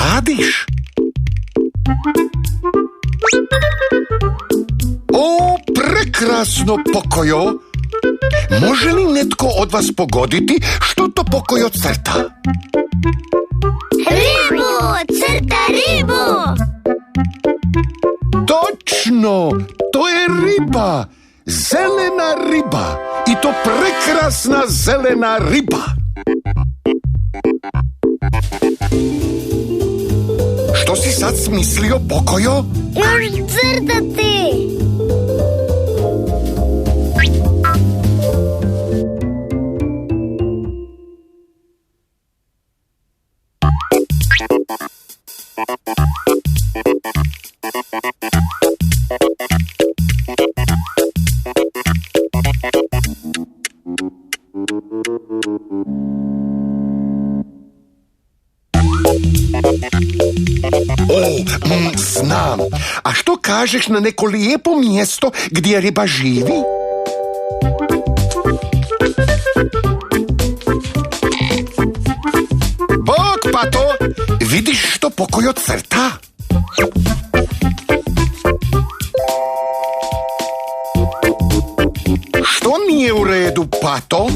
radiš? O, prekrasno, Pokojo! Može li netko od vas pogoditi što to Pokojo crta? Ribu! Crta ribu! Točno! To je riba! Zelena riba! I to prekrasna zelena riba! Što si sad smislio, Pokojo? Još crtati! Znam. A što kažeš na neko lijepo mjesto gdje riba živi? Bok, Pato! Vidiš što Pokojo crta? Što nije u redu, Pato?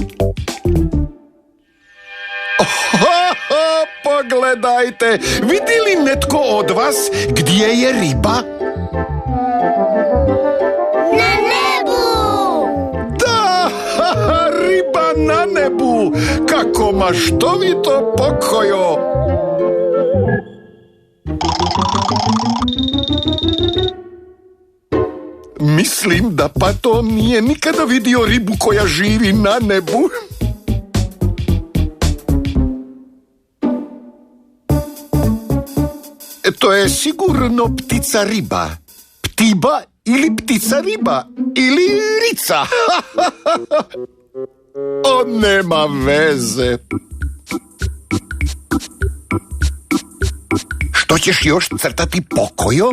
Pogledajte, vidi li netko od vas gdje je riba? Na nebu! Da, riba na nebu! Kako maštovito, Pokojo! Mislim da Pato nije nikada vidio ribu koja živi na nebu. To je sigurno ptica riba. Ptiba ili ptica riba ili rica. O, nema veze. Što ćeš još crtati, Pokojo?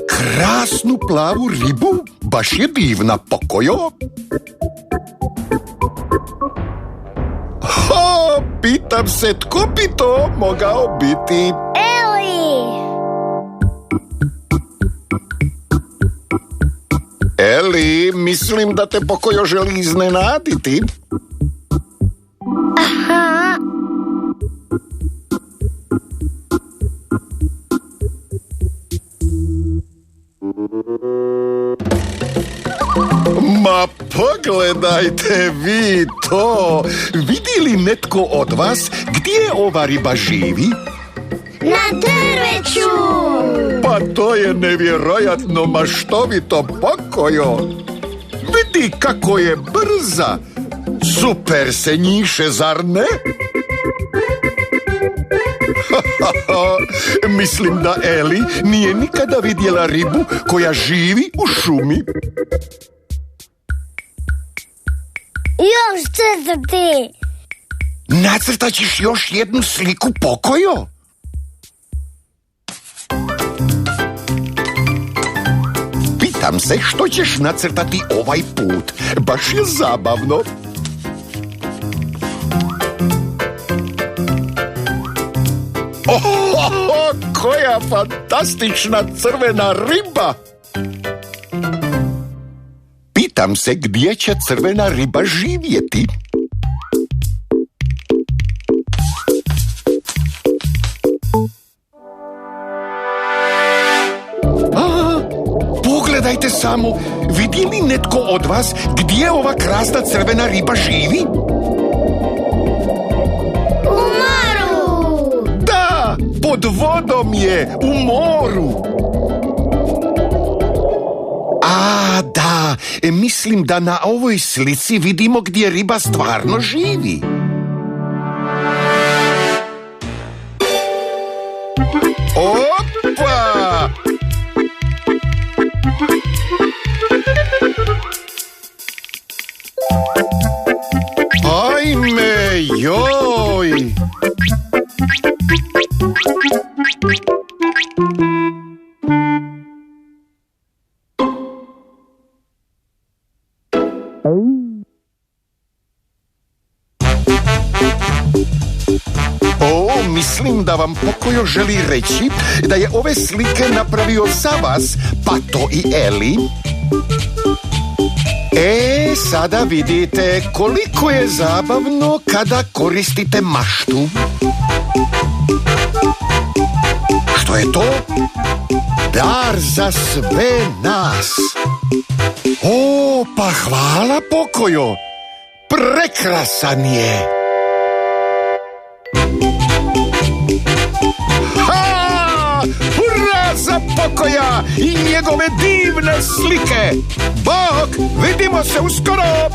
Krasnu plavu ribu? Baš je divna, Pokojo. Pitam se tko bi to mogao biti? Eli! Eli, mislim da te Pokojo želi iznenaditi. Aha! Ma pogledajte vi to! Vidi li netko od vas gdje ova riba živi? Na drveću! Pa to je nevjerojatno maštovito, Pokojo! Vidi kako je brza! Super se njiše, zar ne? Mislim da Eli nije nikada vidjela ribu koja živi u šumi. Još crtati! Nacrtat ćeš još jednu sliku, Pokojo? Pitam se što ćeš nacrtati ovaj put. Baš je zabavno. Koja fantastična crvena riba! Pitam se gdje će crvena riba živjeti. Pogledajte samo, vidi li netko od vas gdje ova krasna crvena riba živi? U moru! Da, pod vodom je, u moru. A, da, mislim da na ovoj slici vidimo gdje riba stvarno živi. Opa! Ajme, joj! mislim da vam Pokojo želi reći da je ove slike napravio za vas, Pato i Eli. Sada vidite koliko je zabavno kada koristite maštu. Što je to? Dar za sve nas. Pa hvala, Pokojo. Prekrasan je. Hurra za Pokoja i njegove divne slike. Bog, vidimo se uskoro.